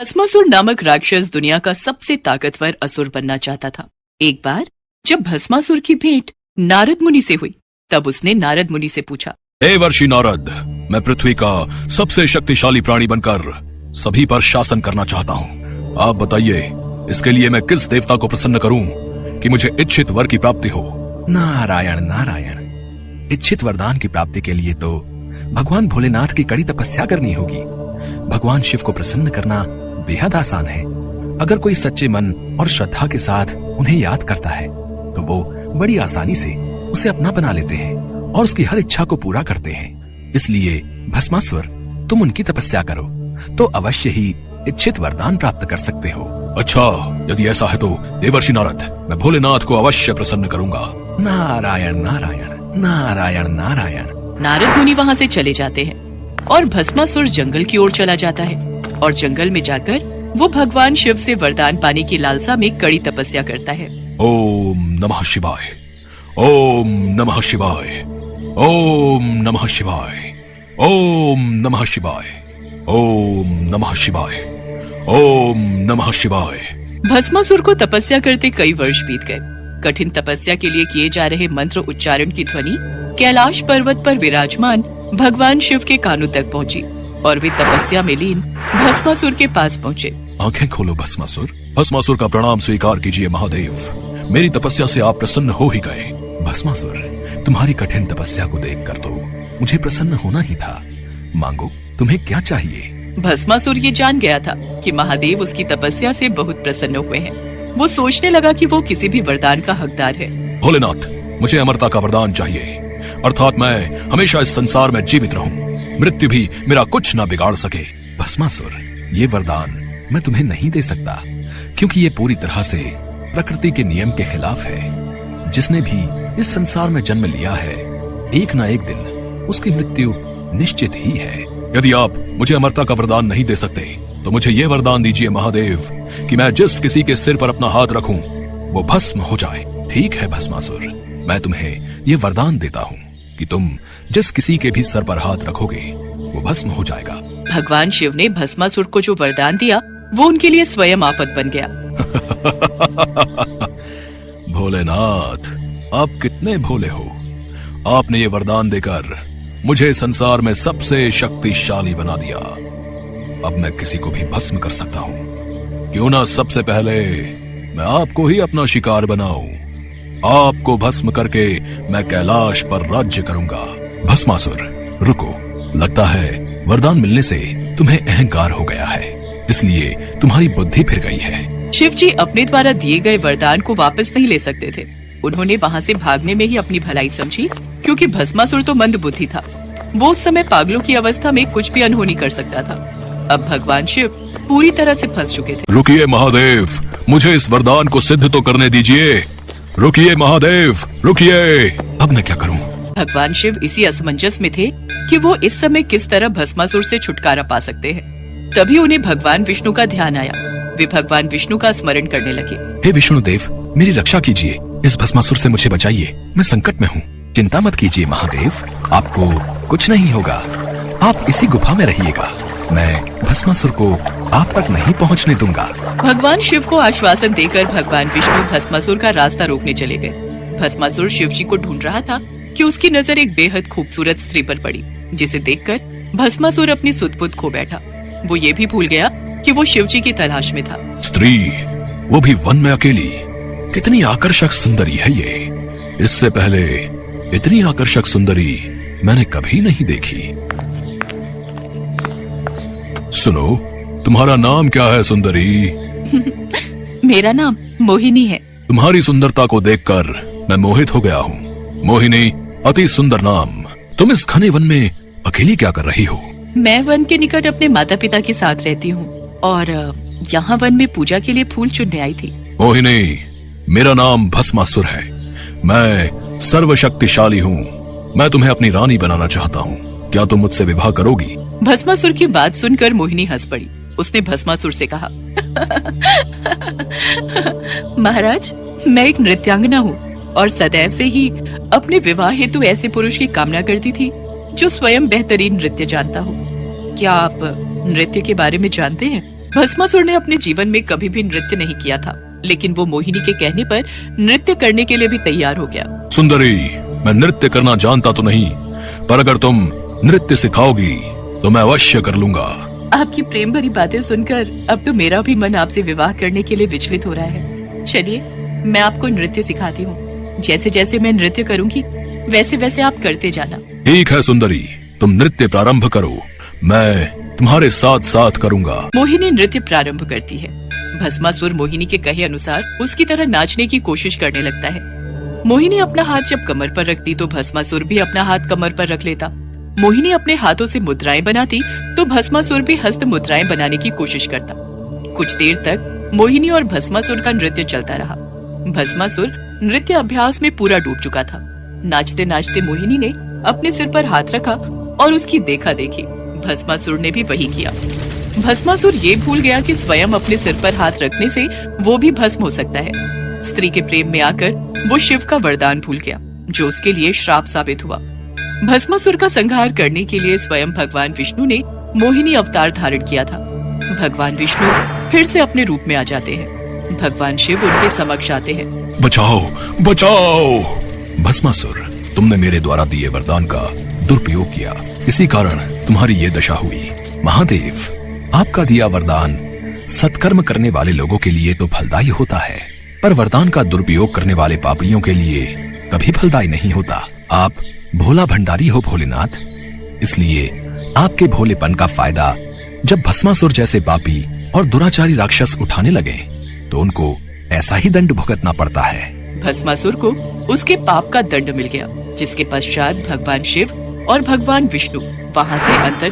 भस्मासुर नामक राक्षस दुनिया का सबसे ताकतवर असुर बनना चाहता था। एक बार जब भस्मासुर की भेंट नारद मुनि से हुई, तब उसने नारद मुनि से पूछा, हे वर्षि नारद, मैं पृथ्वी का सबसे शक्तिशाली प्राणी बनकर सभी पर शासन करना चाहता हूँ। आप बताइए, इसके लिए मैं किस देवता को प्रसन्न करूँ कि मुझे इच्छित वर की प्राप्ति हो? नारायण नारायण, इच्छित वरदान की प्राप्ति के लिए तो भगवान भोलेनाथ की कड़ी तपस्या करनी होगी। भगवान शिव को प्रसन्न करना बेहद आसान है। अगर कोई सच्चे मन और श्रद्धा के साथ उन्हें याद करता है तो वो बड़ी आसानी से उसे अपना बना लेते हैं और उसकी हर इच्छा को पूरा करते हैं। इसलिए भस्मासुर, तुम उनकी तपस्या करो तो अवश्य ही इच्छित वरदान प्राप्त कर सकते हो। अच्छा, यदि ऐसा है तो देवर्षि नारद, मैं भोलेनाथ को अवश्य प्रसन्न करूंगा। नारायण नारायण नारायण नारायण। नारद मुनि वहाँ से चले जाते हैं और भस्मासुर जंगल की ओर चला जाता है और जंगल में जाकर वो भगवान शिव से वरदान पाने की लालसा में कड़ी तपस्या करता है। ओम नमः शिवाय, ओम नमः शिवाय, ओम नमः शिवाय, ओम नमः शिवाय, ओम नमः शिवाय, ओम नमः शिवाय। भस्मासुर को तपस्या करते कई वर्ष बीत गए। कठिन तपस्या के लिए किए जा रहे मंत्र उच्चारण की ध्वनि कैलाश पर्वत पर विराजमान भगवान शिव के कानों तक पहुंची और वे तपस्या में लीन भस्मासुर के पास पहुंचे। आंखें खोलो भस्मासुर। भस्मासुर का प्रणाम स्वीकार कीजिए महादेव। मेरी तपस्या से आप प्रसन्न हो ही गए। भस्मासुर, तुम्हारी कठिन तपस्या को देखकर तो मुझे प्रसन्न होना ही था। मांगो, तुम्हें क्या चाहिए? भस्मासुर ये जान गया था कि महादेव उसकी तपस्या से बहुत प्रसन्न हुए हैं। वो सोचने लगा कि वो किसी भी वरदान का हकदार है। भोलेनाथ, मुझे अमरता का वरदान चाहिए, अर्थात मैं हमेशा इस संसार में जीवित रहूं, मृत्यु भी मेरा कुछ न बिगाड़ सके। भस्मासुर, ये वरदान मैं तुम्हें नहीं दे सकता, क्योंकि ये पूरी तरह से प्रकृति के नियम के खिलाफ है। जिसने भी इस संसार में जन्म लिया है, एक न एक दिन उसकी मृत्यु निश्चित ही है। यदि आप मुझे अमरता का वरदान नहीं दे सकते तो मुझे ये वरदान दीजिए महादेव कि मैं जिस किसी के सिर पर अपना हाथ रखूं वो भस्म हो जाए। ठीक है भस्मासुर, मैं तुम्हें ये वरदान देता हूँ कि तुम जिस किसी के भी सर पर हाथ रखोगे वो भस्म हो जाएगा। भगवान शिव ने भस्मासुर को जो वरदान दिया वो उनके लिए स्वयं आफत बन गया। भोलेनाथ, आप कितने भोले हो। आपने ये वरदान देकर मुझे संसार में सबसे शक्तिशाली बना दिया। अब मैं किसी को भी भस्म कर सकता हूँ। क्यों ना सबसे पहले मैं आपको ही अपना शिकार बनाऊं। आपको भस्म करके मैं कैलाश पर राज्य करूंगा। भस्मासुर, रुको। लगता है वरदान मिलने से तुम्हें अहंकार हो गया है, इसलिए तुम्हारी बुद्धि फिर गई है। शिव जी अपने द्वारा दिए गए वरदान को वापस नहीं ले सकते थे। उन्होंने वहाँ से भागने में ही अपनी भलाई समझी, क्योंकि भस्मासुर तो मंद बुद्धि था। वो उस समय पागलों की अवस्था में कुछ भी अनहोनी कर सकता था। अब भगवान शिव पूरी तरह से फंस चुके थे। रुकिए महादेव, मुझे इस वरदान को सिद्ध तो करने दीजिए। रुकिए महादेव, रुकिए। अब मैं क्या करूं? भगवान शिव इसी असमंजस में थे कि वो इस समय किस तरह भस्मासुर से छुटकारा पा सकते हैं। तभी उन्हें भगवान विष्णु का ध्यान आया। वे भगवान विष्णु का स्मरण करने लगे। हे विष्णुदेव, मेरी रक्षा कीजिए। इस भस्मासुर से मुझे बचाइए। मैं संकट में हूँ। चिंता मत कीजिए महादेव, आपको कुछ नहीं होगा। आप इसी गुफा में रहिएगा। मैं भस्मासुर को आप तक नहीं पहुंचने दूंगा। भगवान शिव को आश्वासन देकर भगवान विष्णु भस्मासुर का रास्ता रोकने चले गए। भस्मासुर शिव जी को ढूंढ रहा था कि उसकी नजर एक बेहद खूबसूरत स्त्री पर पड़ी, जिसे देखकर भस्मासुर अपनी सुध-बुध खो बैठा। वो ये भी भूल गया कि वो शिव जी की तलाश में था। स्त्री, वो भी वन में अकेली, कितनी आकर्षक सुंदरी है ये। इससे पहले इतनी आकर्षक सुंदरी मैंने कभी नहीं देखी। सुनो, तुम्हारा नाम क्या है सुंदरी? मेरा नाम मोहिनी है। तुम्हारी सुंदरता को देखकर मैं मोहित हो गया हूँ। मोहिनी, अति सुंदर नाम। तुम इस घने वन में अकेली क्या कर रही हो? मैं वन के निकट अपने माता पिता के साथ रहती हूँ और यहाँ वन में पूजा के लिए फूल चुनने आई थी। मोहिनी, मेरा नाम भस्मासुर है। मैं सर्वशक्तिशाली हूँ। मैं तुम्हें अपनी रानी बनाना चाहता हूँ। क्या तुम मुझसे विवाह करोगी? भस्मासुर की बात सुनकर मोहिनी हंस पड़ी। उसने भस्मासुर से कहा, महाराज, मैं एक नृत्यांगना हूँ और सदैव से ही अपने विवाह हेतु ऐसे पुरुष की कामना करती थी जो स्वयं बेहतरीन नृत्य जानता हो। क्या आप नृत्य के बारे में जानते हैं? भस्मासुर ने अपने जीवन में कभी भी नृत्य नहीं किया था, लेकिन वो मोहिनी के कहने पर नृत्य करने के लिए भी तैयार हो गया। सुंदरी, मैं नृत्य करना जानता तो नहीं, पर अगर तुम नृत्य सिखाओगी तो मैं अवश्य कर लूंगा। आपकी प्रेम भरी बातें सुनकर अब तो मेरा भी मन आपसे विवाह करने के लिए विचलित हो रहा है। चलिए, मैं आपको नृत्य सिखाती हूँ। जैसे जैसे मैं नृत्य करूंगी वैसे वैसे आप करते जाना। ठीक है सुंदरी, तुम नृत्य प्रारंभ करो, मैं तुम्हारे साथ साथ करूंगा। मोहिनी नृत्य प्रारंभ करती है। भस्मासुर मोहिनी के कहे अनुसार उसकी तरह नाचने की कोशिश करने लगता है। मोहिनी अपना हाथ जब कमर पर रखती तो भस्मासुर भी अपना हाथ कमर पर रख लेता। मोहिनी अपने हाथों से मुद्राएं बनाती तो भस्मासुर भी हस्त मुद्राएं बनाने की कोशिश करता। कुछ देर तक मोहिनी और भस्मासुर का नृत्य चलता रहा। भस्मासुर नृत्य अभ्यास में पूरा डूब चुका था। नाचते नाचते मोहिनी ने अपने सिर पर हाथ रखा और उसकी देखा देखी भस्मासुर ने भी वही किया। भस्मासुर ये भूल गया कि स्वयं अपने सिर पर हाथ रखने से वो भी भस्म हो सकता है। स्त्री के प्रेम में आकर वो शिव का वरदान भूल गया, जो उसके लिए श्राप साबित हुआ। भस्मासुर का संहार करने के लिए स्वयं भगवान विष्णु ने मोहिनी अवतार धारण किया था। भगवान विष्णु फिर से अपने रूप में आ जाते हैं। भगवान शिव उनके समक्ष आते हैं। बचाओ, बचाओ! भस्मासुर, तुमने मेरे द्वारा दिए वरदान का दुरुपयोग किया, इसी कारण तुम्हारी ये दशा हुई। महादेव, आपका दिया वरदान सत्कर्म करने वाले लोगों के लिए तो फलदायी होता है, पर वरदान का दुरुपयोग करने वाले पापियों के लिए कभी फलदायी नहीं होता। आप भोला भंडारी हो भोलेनाथ, इसलिए आपके भोलेपन का फायदा जब भस्मासुर जैसे पापी और दुराचारी राक्षस उठाने लगे तो उनको ऐसा ही दंड भुगतना पड़ता है। भस्मासुर को उसके पाप का दंड मिल गया, जिसके पश्चात भगवान शिव और भगवान विष्णु वहां से अंतर